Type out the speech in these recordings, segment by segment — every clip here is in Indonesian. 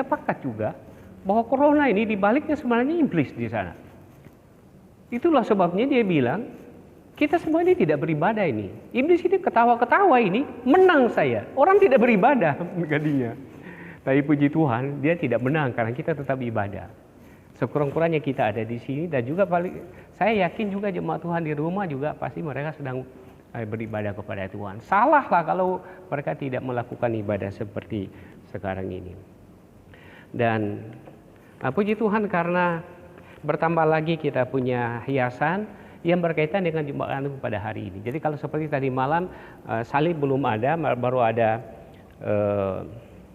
sepakat juga bahwa corona ini dibaliknya sebenarnya iblis di sana. Itulah sebabnya dia bilang, kita semua ini tidak beribadah ini. Iblis ini ketawa-ketawa ini, menang saya. Orang tidak beribadah jadinya. Tapi puji Tuhan, dia tidak menang karena kita tetap ibadah. Sekurang-kurangnya kita ada di sini dan juga saya yakin juga jemaat Tuhan di rumah juga pasti mereka sedang beribadah kepada Tuhan. Salah lah kalau mereka tidak melakukan ibadah seperti sekarang ini. Dan puji Tuhan karena bertambah lagi kita punya hiasan yang berkaitan dengan Jumat Agung pada hari ini. Jadi kalau seperti tadi malam salib belum ada, baru ada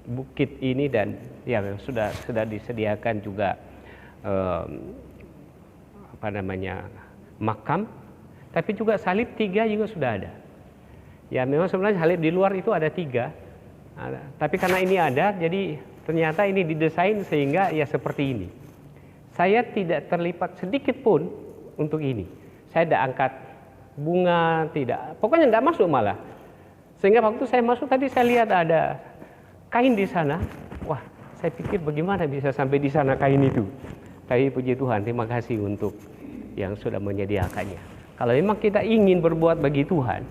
bukit ini dan ya sudah disediakan juga makam, tapi juga salib 3 juga sudah ada. Ya memang sebenarnya salib di luar itu ada 3, tapi karena ini ada, jadi ternyata ini didesain sehingga ya seperti ini. Saya tidak terlibat sedikit pun untuk ini. Saya tidak angkat bunga, pokoknya tidak masuk malah. Sehingga waktu saya masuk tadi saya lihat ada kain di sana. Wah, saya pikir bagaimana bisa sampai di sana kain itu. Tapi puji Tuhan, terima kasih untuk yang sudah menyediakannya. Kalau memang kita ingin berbuat bagi Tuhan,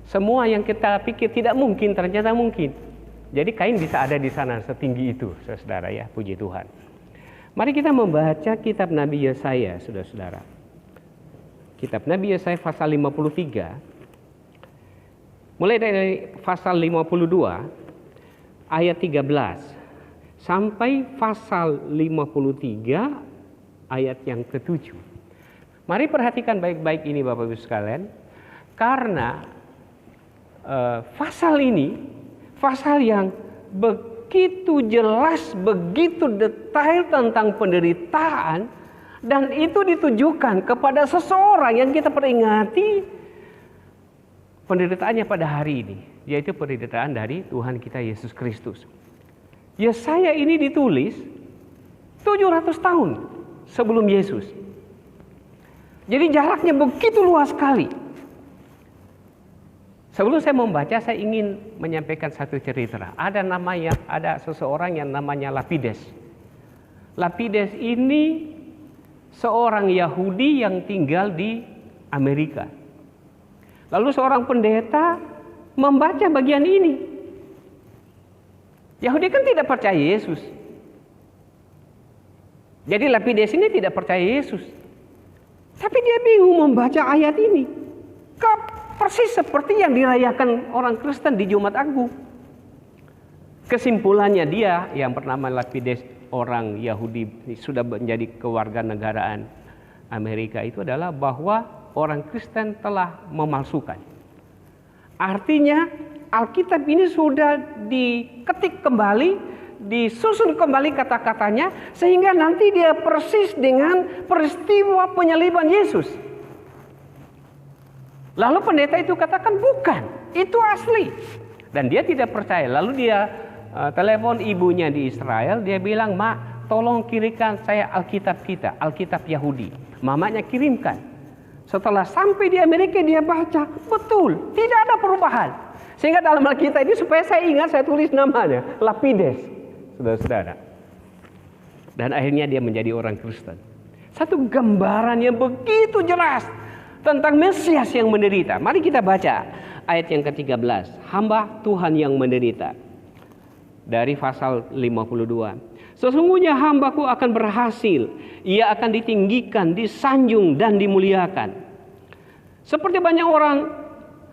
semua yang kita pikir tidak mungkin ternyata mungkin. Jadi kain bisa ada di sana setinggi itu, saudara ya, puji Tuhan. Mari kita membaca kitab Nabi Yesaya, saudara-saudara. Kitab Nabi Yesaya pasal 53, mulai dari pasal 52 ayat 13 sampai pasal 53 ayat yang ke-7. Mari perhatikan baik-baik ini Bapak Ibu sekalian, karena pasal ini pasal yang begitu jelas, begitu detail tentang penderitaan, dan itu ditujukan kepada seseorang yang kita peringati penderitaannya pada hari ini, yaitu penderitaan dari Tuhan kita Yesus Kristus. Yesaya ini ditulis 700 tahun sebelum Yesus. Jadi jaraknya begitu luas sekali. Sebelum saya membaca, saya ingin menyampaikan satu cerita. Ada seseorang yang namanya Lapides. Lapides ini seorang Yahudi yang tinggal di Amerika. Lalu seorang pendeta membaca bagian ini. Yahudi kan tidak percaya Yesus. Jadi Lapides ini tidak percaya Yesus. Tapi dia bingung membaca ayat ini. Persis seperti yang dirayakan orang Kristen di Jumat Agung. Kesimpulannya dia yang bernama Lapides, orang Yahudi sudah menjadi kewarganegaraan Amerika, itu adalah bahwa orang Kristen telah memalsukan. Artinya Alkitab ini sudah diketik kembali, disusun kembali kata-katanya, sehingga nanti dia persis dengan peristiwa penyaliban Yesus. Lalu pendeta itu katakan bukan, itu asli. Dan dia tidak percaya. Lalu dia telepon ibunya di Israel, dia bilang, "Ma, tolong kirimkan saya Alkitab kita, Alkitab Yahudi." Mamanya kirimkan. Setelah sampai di Amerika dia baca, betul, tidak ada perubahan. Sehingga dalam Alkitab ini supaya saya ingat, saya tulis namanya, Lapides, saudara-saudara. Dan akhirnya dia menjadi orang Kristen. Satu gambaran yang begitu jelas tentang Mesias yang menderita. Mari kita baca ayat yang ke-13. Hamba Tuhan yang menderita. Dari pasal 52. Sesungguhnya hambaku akan berhasil. Ia akan ditinggikan, disanjung dan dimuliakan. Seperti banyak orang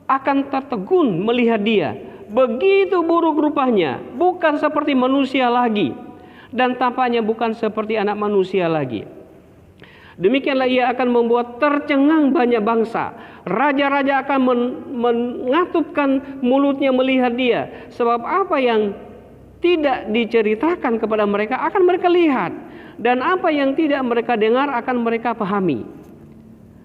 akan tertegun melihat dia. Begitu buruk rupanya. Bukan seperti manusia lagi. Dan tampaknya bukan seperti anak manusia lagi. Demikianlah ia akan membuat tercengang banyak bangsa. Raja-raja akan mengatupkan mulutnya melihat dia. Sebab apa yang tidak diceritakan kepada mereka akan mereka lihat. Dan apa yang tidak mereka dengar akan mereka pahami.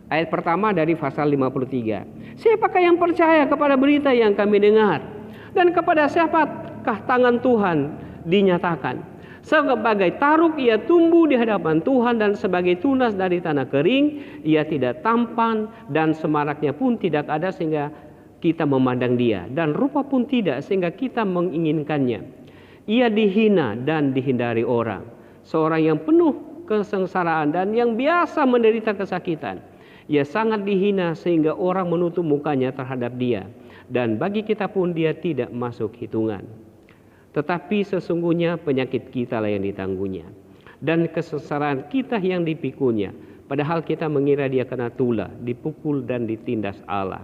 Ayat pertama dari pasal 53. Siapakah yang percaya kepada berita yang kami dengar? Dan kepada siapakah tangan Tuhan dinyatakan? Sebagai taruk ia tumbuh di hadapan Tuhan, dan sebagai tunas dari tanah kering ia tidak tampan, dan semaraknya pun tidak ada sehingga kita memandang dia, dan rupa pun tidak sehingga kita menginginkannya. Ia dihina dan dihindari orang. Seorang yang penuh kesengsaraan dan yang biasa menderita kesakitan. Ia sangat dihina sehingga orang menutup mukanya terhadap dia. Dan bagi kita pun dia tidak masuk hitungan. Tetapi sesungguhnya penyakit kita lah yang ditanggungnya. Dan kesengsaraan kita yang dipikulnya. Padahal kita mengira dia kena tulah, dipukul dan ditindas Allah.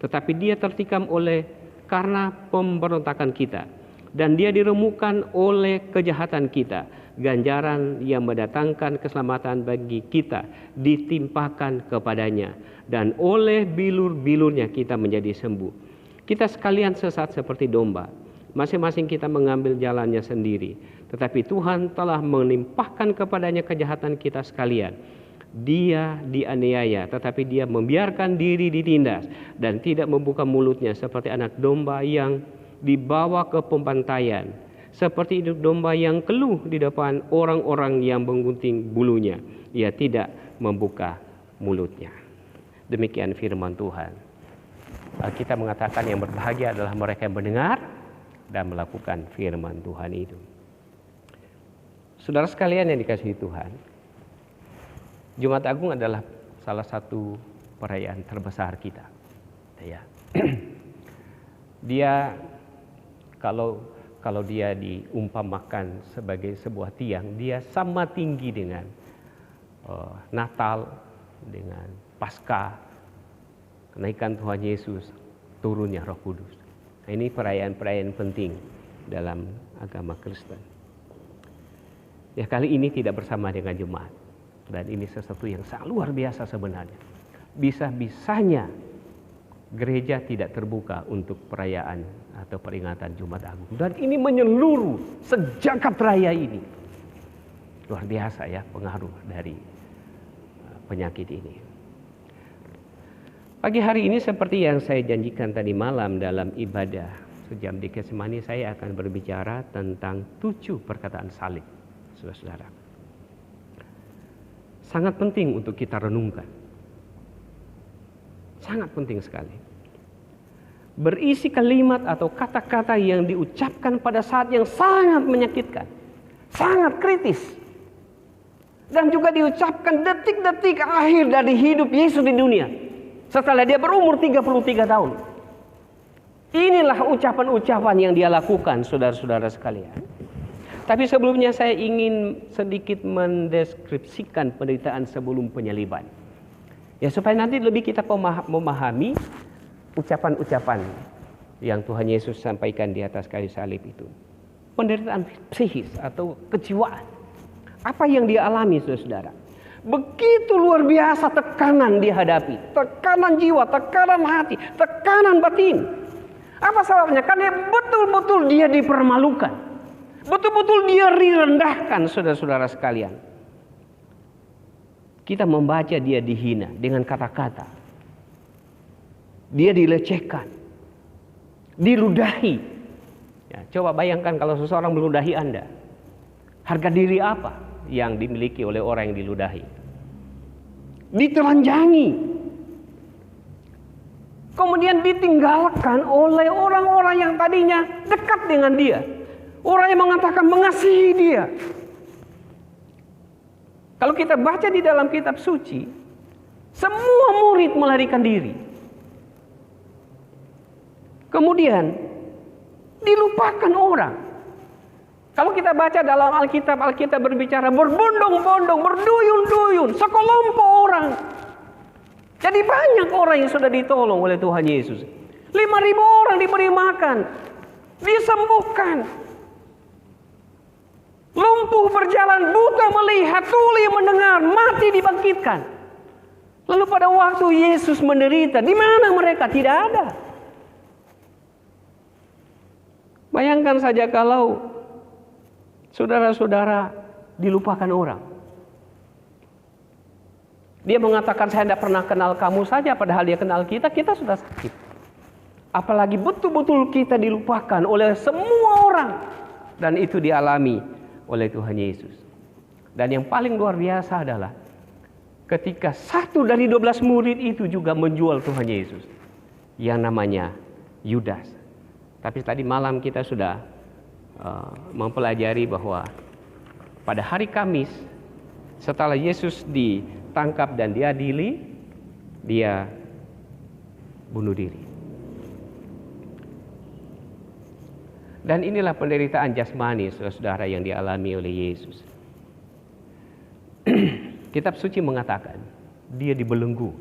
Tetapi dia tertikam karena pemberontakan kita. Dan dia diremukkan oleh kejahatan kita. Ganjaran yang mendatangkan keselamatan bagi kita ditimpakan kepadanya. Dan oleh bilur-bilurnya kita menjadi sembuh. Kita sekalian sesat seperti domba. Masing-masing kita mengambil jalannya sendiri. Tetapi Tuhan telah menimpahkan kepadanya kejahatan kita sekalian. Dia dianiaya, tetapi dia membiarkan diri ditindas. Dan tidak membuka mulutnya seperti anak domba yang dibawa ke pembantaian, seperti induk domba yang keluh di depan orang-orang yang menggunting bulunya. Ia tidak membuka mulutnya. Demikian firman Tuhan. Kita mengatakan yang berbahagia adalah mereka yang mendengar dan melakukan firman Tuhan itu. Saudara sekalian yang dikasihi Tuhan, Jumat Agung adalah salah satu perayaan terbesar kita. Ya. Dia kalau dia diumpamakan sebagai sebuah tiang, dia sama tinggi dengan Natal, dengan Paskah, kenaikan Tuhan Yesus, turunnya Roh Kudus. Nah, ini perayaan-perayaan penting dalam agama Kristen. Ya, kali ini tidak bersama dengan Jumat. Dan ini sesuatu yang sangat luar biasa sebenarnya. Bisa-bisanya gereja tidak terbuka untuk perayaan atau peringatan Jumat Agung. Dan ini menyeluruh sejagat raya ini. Luar biasa ya pengaruh dari penyakit ini. Pagi hari ini seperti yang saya janjikan tadi malam dalam ibadah sejam di Getsemani, saya akan berbicara tentang 7 perkataan salib, saudara-saudara. Sangat penting untuk kita renungkan. Sangat penting sekali. Berisi kalimat atau kata-kata yang diucapkan pada saat yang sangat menyakitkan, sangat kritis. Dan juga diucapkan detik-detik akhir dari hidup Yesus di dunia. Setelah dia berumur 33 tahun. Inilah ucapan-ucapan yang dia lakukan, saudara-saudara sekalian. Tapi sebelumnya saya ingin sedikit mendeskripsikan penderitaan sebelum penyaliban. Ya, supaya nanti lebih kita memahami ucapan-ucapan yang Tuhan Yesus sampaikan di atas kayu salib itu. Penderitaan psikis atau kejiwaan. Apa yang dia alami, saudara? Begitu luar biasa tekanan dihadapi. Tekanan jiwa, tekanan hati, tekanan batin. Apa sebabnya? Karena betul-betul dia dipermalukan. Betul-betul dia direndahkan, saudara-saudara sekalian. Kita membaca dia dihina dengan kata-kata. Dia dilecehkan. Diludahi. Ya, coba bayangkan kalau seseorang meludahi Anda. Harga diri apa yang dimiliki oleh orang yang diludahi? Ditelanjangi. Kemudian ditinggalkan oleh orang-orang yang tadinya dekat dengan dia. Orang yang mengatakan mengasihi dia. Kalau kita baca di dalam kitab suci, semua murid melarikan diri. Kemudian dilupakan orang. Kalau kita baca dalam Alkitab berbicara berbondong-bondong, berduyun-duyun, sekelompok orang. Jadi banyak orang yang sudah ditolong oleh Tuhan Yesus. 5.000 orang diberi makan, disembuhkan. Lumpuh berjalan, buta melihat, tuli mendengar, mati dibangkitkan. Lalu pada waktu Yesus menderita, di mana mereka? Tidak ada. Bayangkan saja kalau saudara-saudara dilupakan orang. Dia mengatakan saya tidak pernah kenal kamu saja, padahal dia kenal kita, kita sudah sakit. Apalagi betul-betul kita dilupakan oleh semua orang. Dan itu dialami oleh Tuhan Yesus. Dan yang paling luar biasa adalah ketika 1 dari 12 murid itu juga menjual Tuhan Yesus, yang namanya Yudas. Tapi tadi malam kita sudah mempelajari bahwa pada hari Kamis setelah Yesus ditangkap dan diadili, dia bunuh diri. Dan inilah penderitaan jasmani, saudara, yang dialami oleh Yesus. Kitab suci mengatakan dia dibelenggu,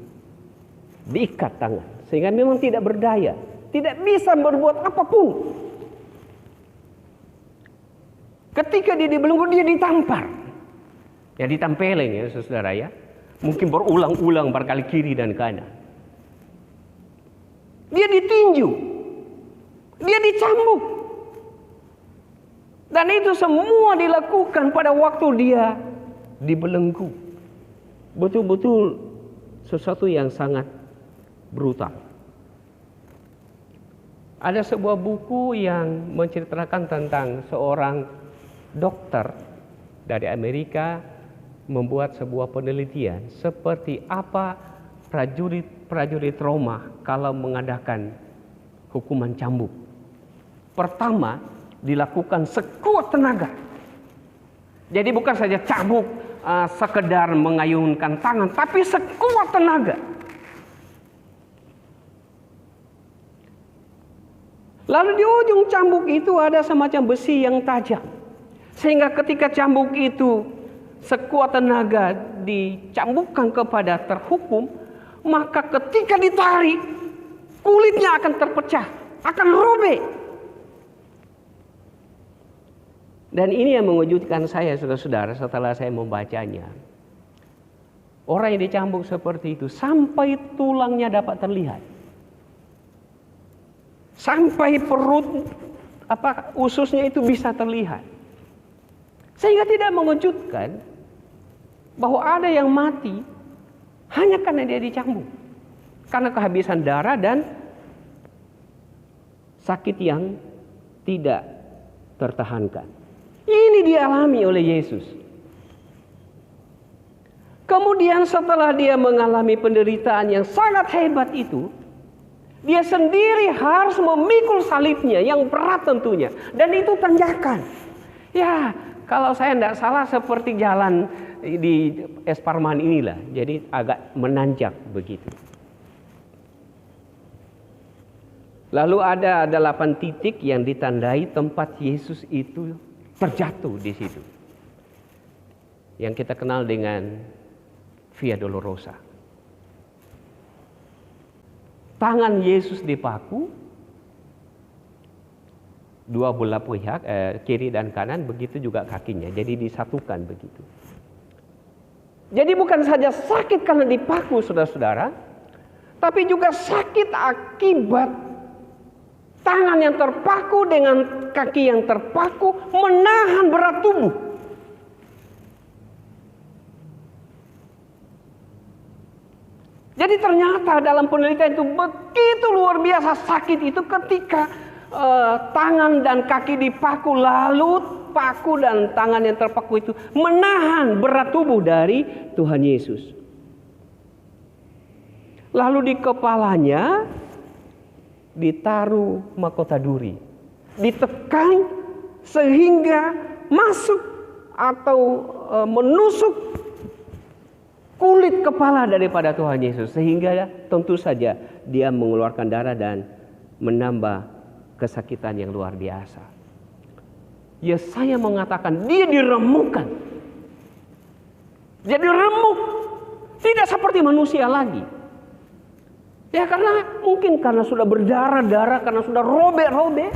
diikat tangan, sehingga memang tidak berdaya, tidak bisa berbuat apapun. Ketika dia dibelenggu, dia ditampar. Ya, ditempelin ya, saudara ya. Mungkin berulang-ulang berkali kiri dan kanan. Dia ditinju. Dia dicambuk. Dan itu semua dilakukan pada waktu dia dibelenggu. Betul-betul sesuatu yang sangat brutal. Ada sebuah buku yang menceritakan tentang seorang dokter dari Amerika membuat sebuah penelitian seperti apa prajurit Roma kalau mengadakan hukuman cambuk. Pertama, dilakukan sekuat tenaga. Jadi bukan saja cambuk sekedar mengayunkan tangan, tapi sekuat tenaga. Lalu di ujung cambuk itu ada semacam besi yang tajam. Sehingga ketika cambuk itu sekuat tenaga dicambukkan kepada terhukum, maka ketika ditarik, kulitnya akan terpecah, akan robek. Dan ini yang mengejutkan saya, saudara-saudara, setelah saya membacanya. Orang yang dicambuk seperti itu sampai tulangnya dapat terlihat. Sampai perut ususnya itu bisa terlihat. Sehingga tidak mengejutkan bahwa ada yang mati hanya karena dia dicambuk. Karena kehabisan darah dan sakit yang tidak tertahankan. Ini dialami oleh Yesus. Kemudian setelah dia mengalami penderitaan yang sangat hebat itu, dia sendiri harus memikul salibnya yang berat tentunya. Dan itu tanjakan. Ya, kalau saya tidak salah seperti jalan di Esparman inilah. Jadi agak menanjak begitu. Lalu ada 8 titik yang ditandai tempat Yesus itu terjatuh di situ. Yang kita kenal dengan Via Dolorosa. Tangan Yesus dipaku, dua belah pihak, kiri dan kanan, begitu juga kakinya. Jadi disatukan begitu. Jadi bukan saja sakit karena dipaku, saudara-saudara, tapi juga sakit akibat tangan yang terpaku dengan kaki yang terpaku menahan berat tubuh. Jadi ternyata dalam penelitian itu begitu luar biasa sakit itu ketika tangan dan kaki dipaku, lalu paku dan tangan yang terpaku itu menahan berat tubuh dari Tuhan Yesus. Lalu di kepalanya ditaruh mahkota duri, ditekan sehingga masuk atau menusuk kulit kepala daripada Tuhan Yesus, sehingga tentu saja dia mengeluarkan darah dan menambah kesakitan yang luar biasa. Ya, saya mengatakan dia diremukkan. Jadi remuk, tidak seperti manusia lagi. Ya, karena mungkin karena sudah berdarah-darah, karena sudah robek-robek.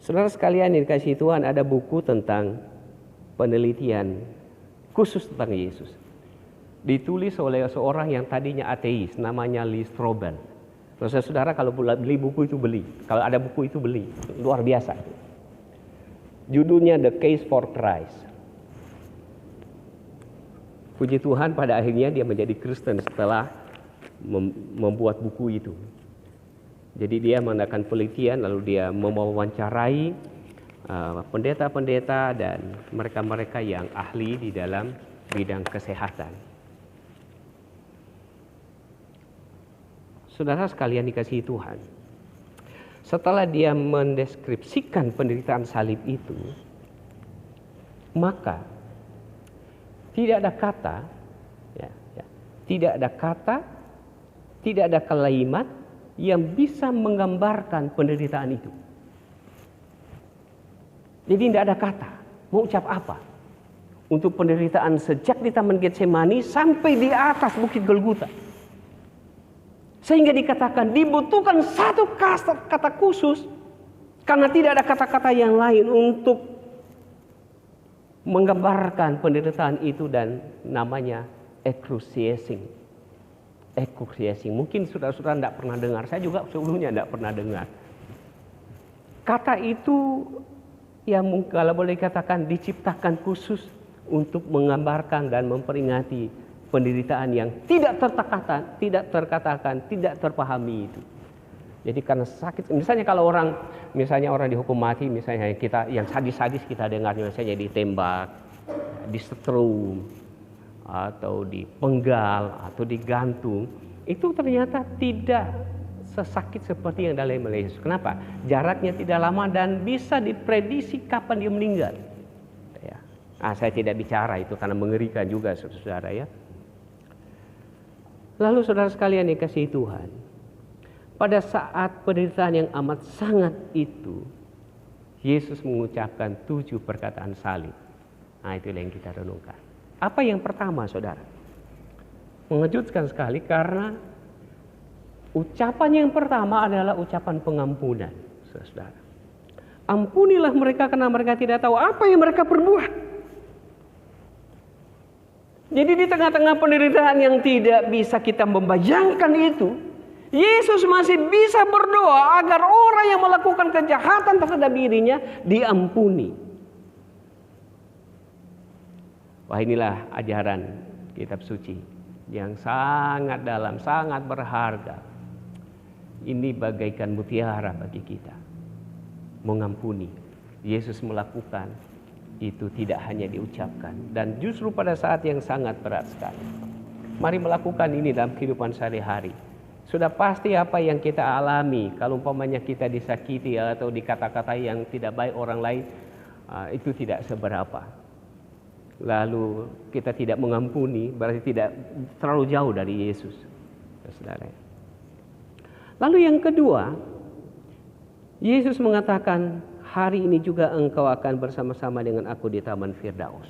Saudara sekalian yang dikasihi Tuhan, ada buku tentang penelitian khusus tentang Yesus. Ditulis oleh seorang yang tadinya ateis, namanya Lee Strobel. Saudara, kalau beli buku itu beli. Kalau ada buku itu beli. Luar biasa. Judulnya The Case for Christ. Puji Tuhan, pada akhirnya dia menjadi Kristen setelah membuat buku itu. Jadi dia mengadakan penelitian, lalu dia mewawancarai pendeta-pendeta dan mereka-mereka yang ahli di dalam bidang kesehatan. Saudara sekalian dikasihi Tuhan, setelah dia mendeskripsikan penderitaan salib itu, maka tidak ada kata, tidak ada kata, tidak ada kalimat yang bisa menggambarkan penderitaan itu. Jadi tidak ada kata, mau ucap apa untuk penderitaan sejak di Taman Getsemani sampai di atas Bukit Golgota. Sehingga dikatakan dibutuhkan satu kata khusus karena tidak ada kata-kata yang lain untuk menggambarkan penderitaan itu, dan namanya excruciating. Mungkin saudara-saudara tidak pernah dengar, saya juga sebelumnya tidak pernah dengar. Kata itu yang kalau boleh dikatakan diciptakan khusus untuk menggambarkan dan memperingati penderitaan yang tidak terkatakan, tidak terpahami itu. Jadi karena sakit, misalnya kalau orang dihukum mati, misalnya kita yang sadis-sadis kita dengar, misalnya ditembak, disetrum, atau dipenggal, atau digantung, itu ternyata tidak sesakit seperti yang dalam Yesus. Kenapa? Jaraknya tidak lama dan bisa diprediksi kapan dia meninggal. Ya. Saya tidak bicara itu karena mengerikan juga, saudara ya. Lalu saudara sekalian yang kasih Tuhan, pada saat penderitaan yang amat sangat itu, Yesus mengucapkan 7 perkataan salib. Nah, itu yang kita renungkan. Apa yang pertama, saudara? Mengejutkan sekali karena ucapan yang pertama adalah ucapan pengampunan, saudara. Ampunilah mereka karena mereka tidak tahu apa yang mereka perbuat. Jadi di tengah-tengah penderitaan yang tidak bisa kita membayangkan itu, Yesus masih bisa berdoa agar orang yang melakukan kejahatan terhadap dirinya diampuni. Wah, inilah ajaran kitab suci yang sangat dalam, sangat berharga. Ini bagaikan mutiara bagi kita. Mengampuni. Yesus melakukan itu tidak hanya diucapkan, dan justru pada saat yang sangat berat sekali. Mari melakukan ini dalam kehidupan sehari-hari. Sudah pasti apa yang kita alami, kalau umpamanya kita disakiti atau dikata-katai yang tidak baik orang lain, itu tidak seberapa. Lalu kita tidak mengampuni, berarti tidak terlalu jauh dari Yesus, saudara. Lalu yang kedua, Yesus mengatakan, hari ini juga engkau akan bersama-sama dengan aku di Taman Firdaus.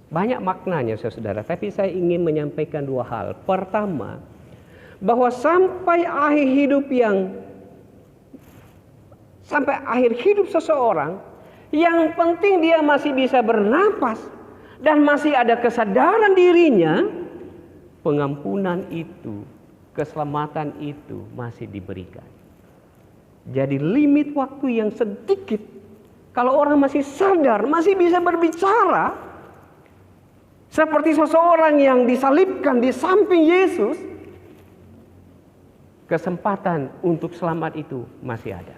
Banyak maknanya, saudara, tapi saya ingin menyampaikan 2 hal. Pertama, bahwa sampai akhir hidup seseorang, yang penting dia masih bisa bernapas dan masih ada kesadaran dirinya, pengampunan itu, keselamatan itu masih diberikan. Jadi limit waktu yang sedikit, kalau orang masih sadar, masih bisa berbicara, seperti seseorang yang disalibkan di samping Yesus, kesempatan untuk selamat itu masih ada.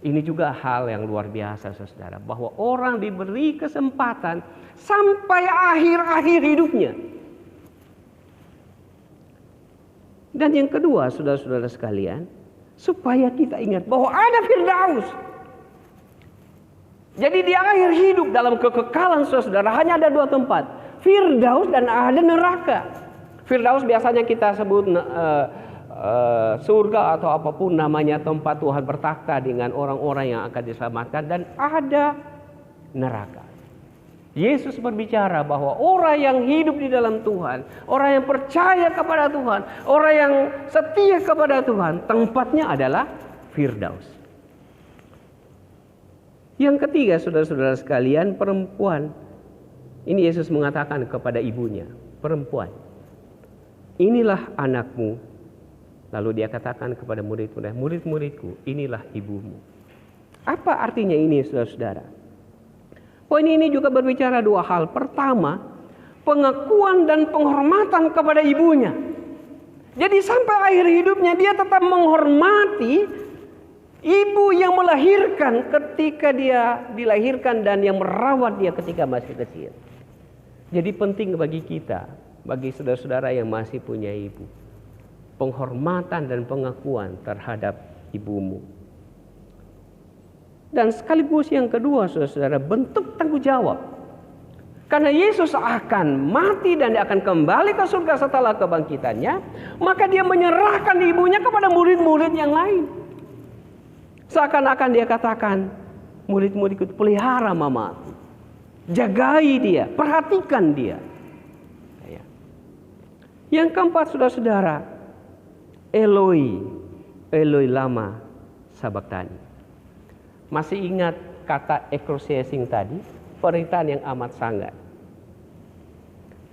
Ini juga hal yang luar biasa, saudara, bahwa orang diberi kesempatan sampai akhir-akhir hidupnya. Dan yang kedua, saudara-saudara sekalian, supaya kita ingat bahwa ada Firdaus. Jadi di akhir hidup dalam kekekalan, saudara, hanya ada 2 tempat, Firdaus dan ada neraka. Firdaus biasanya kita sebut surga atau apapun namanya, tempat Tuhan bertakhta dengan orang-orang yang akan diselamatkan, dan ada neraka. Yesus berbicara bahwa orang yang hidup di dalam Tuhan, orang yang percaya kepada Tuhan, orang yang setia kepada Tuhan, tempatnya adalah Firdaus. Yang ketiga, saudara-saudara sekalian, perempuan. Ini Yesus mengatakan kepada ibunya, perempuan, inilah anakmu. Lalu dia katakan kepada murid-muridku, inilah ibumu. Apa artinya ini, saudara-saudara? Poin ini juga berbicara 2 hal. Pertama, pengakuan dan penghormatan kepada ibunya. Jadi sampai akhir hidupnya dia tetap menghormati ibu yang melahirkan ketika dia dilahirkan dan yang merawat dia ketika masih kecil. Jadi penting bagi kita, bagi saudara-saudara yang masih punya ibu, penghormatan dan pengakuan terhadap ibumu. Dan sekaligus yang kedua, saudara-saudara, bentuk tanggung jawab. Karena Yesus akan mati dan dia akan kembali ke surga setelah kebangkitannya, maka dia menyerahkan ibunya kepada murid-murid yang lain. Seakan-akan dia katakan, murid-muridku, pelihara mamaku, jagai dia, perhatikan dia. Yang keempat, saudara-saudara, Eloi, Eloi lama sabachthani. Masih ingat kata ekkrosesing tadi? Penderitaan yang amat sangat.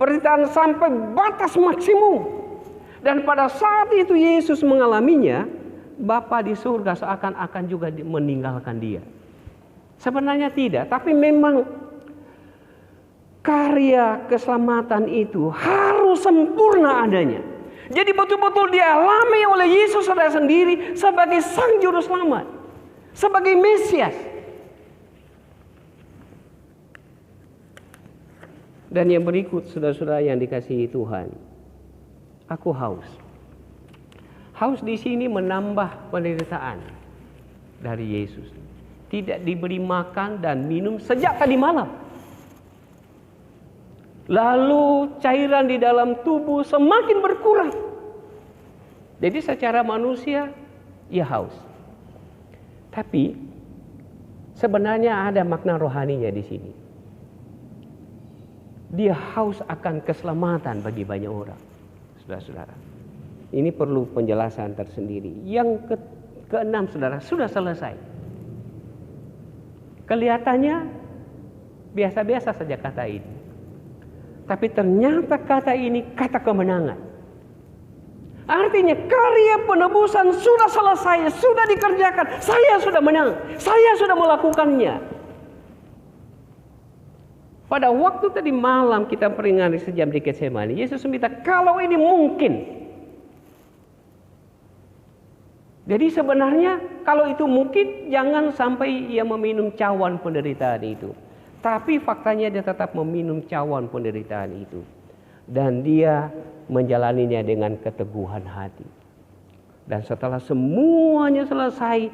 Penderitaan sampai batas maksimum. Dan pada saat itu Yesus mengalaminya, Bapa di surga seakan-akan juga meninggalkan dia. Sebenarnya tidak, tapi memang karya keselamatan itu harus sempurna adanya. Jadi betul-betul dialami oleh Yesus sendiri sebagai Sang Juru Selamat, sebagai Mesias. Dan yang berikut, saudara-saudara yang dikasihi Tuhan, aku haus. Haus di sini menambah penderitaan dari Yesus. Tidak diberi makan dan minum sejak tadi malam. Lalu cairan di dalam tubuh semakin berkurang. Jadi secara manusia ia haus. Tapi sebenarnya ada makna rohaninya di sini. Dia haus akan keselamatan bagi banyak orang. Saudara-saudara, ini perlu penjelasan tersendiri. Yang keenam, saudara, sudah selesai. Kelihatannya biasa-biasa saja kata ini. Tapi ternyata kata ini kata kemenangan. Artinya karya penebusan sudah selesai, sudah dikerjakan. Saya sudah menang, saya sudah melakukannya. Pada waktu tadi malam kita peringati sejam di Getsemani, Yesus minta kalau ini mungkin. Jadi sebenarnya kalau itu mungkin, jangan sampai ia meminum cawan penderitaan itu. Tapi faktanya dia tetap meminum cawan penderitaan itu. Dan dia menjalaninya dengan keteguhan hati. Dan setelah semuanya selesai,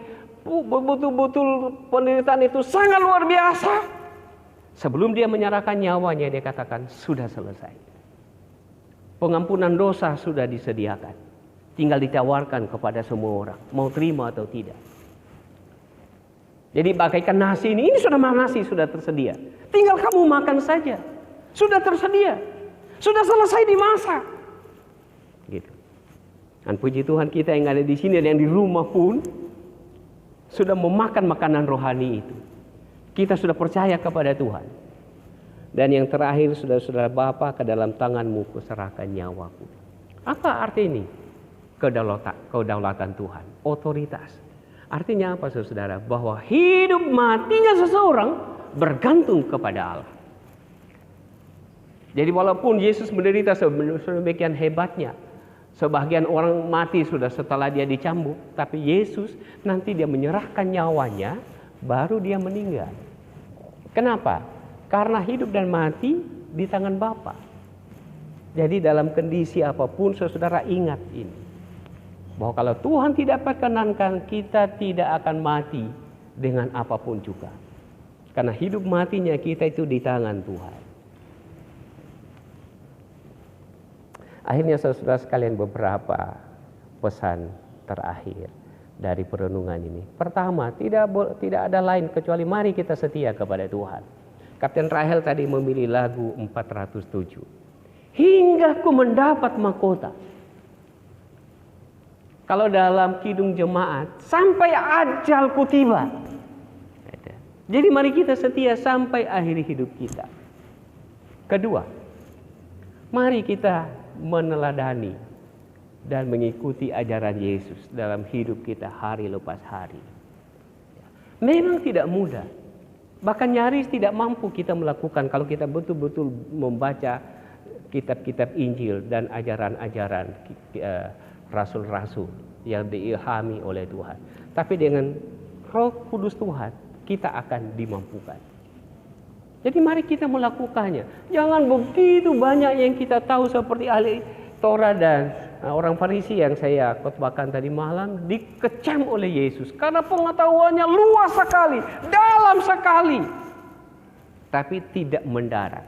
betul-betul penderitaan itu sangat luar biasa. Sebelum dia menyerahkan nyawanya, dia katakan sudah selesai. Pengampunan dosa sudah disediakan. Tinggal ditawarkan kepada semua orang, mau terima atau tidak. Jadi bagaikan nasi ini sudah nasi sudah tersedia. Tinggal kamu makan saja. Sudah tersedia. Sudah selesai dimasak. Gitu. Dan puji Tuhan kita yang ada di sini dan yang di rumah pun sudah memakan makanan rohani itu. Kita sudah percaya kepada Tuhan. Dan yang terakhir, saudara-saudara, Bapa, ke dalam tanganmu kuserahkan nyawaku. Apa arti ini? Kedaulatan Tuhan, otoritas. Artinya apa, saudara? Bahwa hidup matinya seseorang bergantung kepada Allah. Jadi walaupun Yesus menderita sedemikian hebatnya, sebagian orang mati sudah setelah dia dicambuk, tapi Yesus nanti dia menyerahkan nyawanya, baru dia meninggal. Kenapa? Karena hidup dan mati di tangan Bapa. Jadi dalam kondisi apapun, saudara ingat ini. Bahwa kalau Tuhan tidak perkenankan, kita tidak akan mati dengan apapun juga. Karena hidup matinya kita itu di tangan Tuhan. Akhirnya saudara sekalian, beberapa pesan terakhir dari perenungan ini. Pertama, tidak ada lain kecuali mari kita setia kepada Tuhan. Kapten Rahel tadi memilih lagu 407. Hingga ku mendapat mahkota. Kalau dalam kidung jemaat, sampai ajalku tiba. Jadi mari kita setia sampai akhir hidup kita. Kedua, mari kita meneladani dan mengikuti ajaran Yesus dalam hidup kita hari lepas hari. Memang tidak mudah. Bahkan nyaris tidak mampu kita melakukan kalau kita betul-betul membaca kitab-kitab Injil dan ajaran-ajaran rasul-rasul yang diilhami oleh Tuhan. Tapi dengan Roh Kudus Tuhan, kita akan dimampukan. Jadi mari kita melakukannya. Jangan begitu banyak yang kita tahu seperti ahli Torah dan orang Farisi yang saya khotbahkan tadi malam dikecam oleh Yesus karena pengetahuannya luas sekali, dalam sekali, tapi tidak mendarat,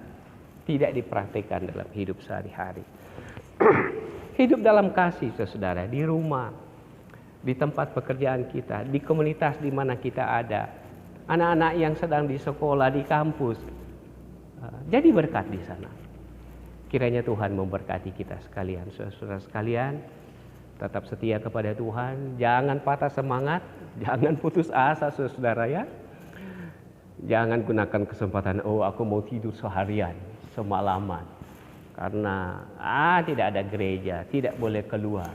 tidak dipraktikkan dalam hidup sehari-hari. Hidup dalam kasih, saudara, di rumah, di tempat pekerjaan kita, di komunitas di mana kita ada, anak-anak yang sedang di sekolah, di kampus, jadi berkat di sana. Kiranya Tuhan memberkati kita sekalian, saudara sekalian. Tetap setia kepada Tuhan, jangan patah semangat, jangan putus asa, saudara ya. Jangan gunakan kesempatan, aku mau tidur seharian, semalaman. Karena tidak ada gereja, tidak boleh keluar.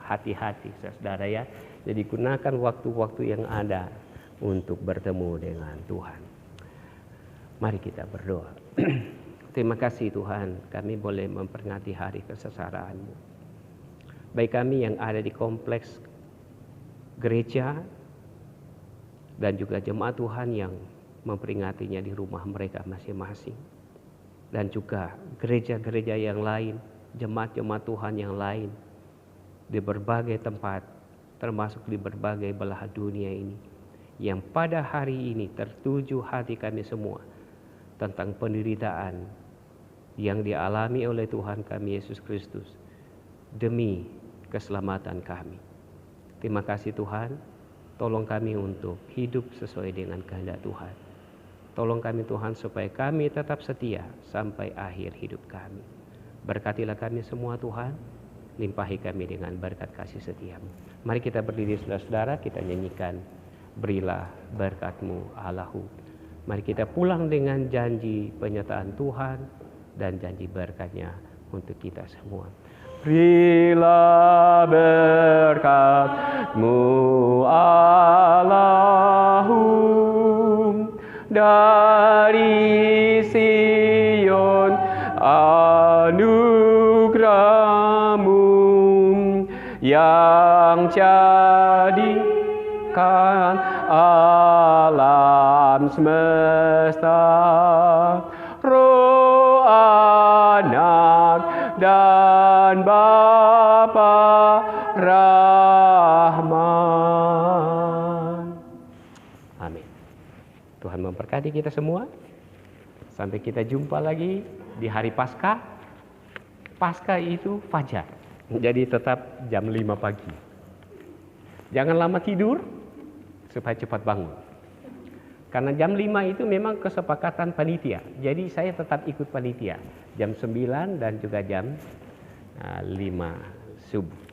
Hati-hati, saudara ya. Jadi gunakan waktu-waktu yang ada untuk bertemu dengan Tuhan. Mari kita berdoa. Terima kasih Tuhan, kami boleh memperingati hari kesengsaraan-Mu. Baik kami yang ada di kompleks gereja dan juga jemaat Tuhan yang memperingatinya di rumah mereka masing-masing. Dan juga gereja-gereja yang lain, jemaat-jemaat Tuhan yang lain di berbagai tempat, termasuk di berbagai belahan dunia ini, yang pada hari ini tertuju hati kami semua tentang penderitaan yang dialami oleh Tuhan kami Yesus Kristus demi keselamatan kami. Terima kasih Tuhan, tolong kami untuk hidup sesuai dengan kehendak Tuhan. Tolong kami Tuhan supaya kami tetap setia sampai akhir hidup kami. Berkatilah kami semua Tuhan, limpahi kami dengan berkat kasih setia-Mu. Mari kita berdiri saudara-saudara, kita nyanyikan Berilah Berkat-Mu Allahku. Mari kita pulang dengan janji penyertaan Tuhan dan janji berkat-Nya untuk kita semua. Berilah berkat-Mu Allahku dari Sion, anugerah-Mu yang jadikan alam semesta, Roh, Anak dan Bapa Rahman. Amin. Tuhan memberkati kita semua. Sampai kita jumpa lagi di hari Paskah. Paskah itu fajar. Jadi tetap jam 5 pagi. Jangan lama tidur supaya cepat bangun. Karena jam 5 itu memang kesepakatan panitia. Jadi saya tetap ikut panitia. Jam 9 dan juga jam 5 subuh.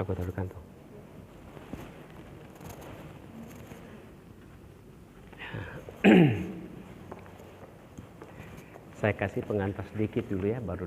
Aku taruh kantong. Saya kasih pengantar sedikit dulu ya, baru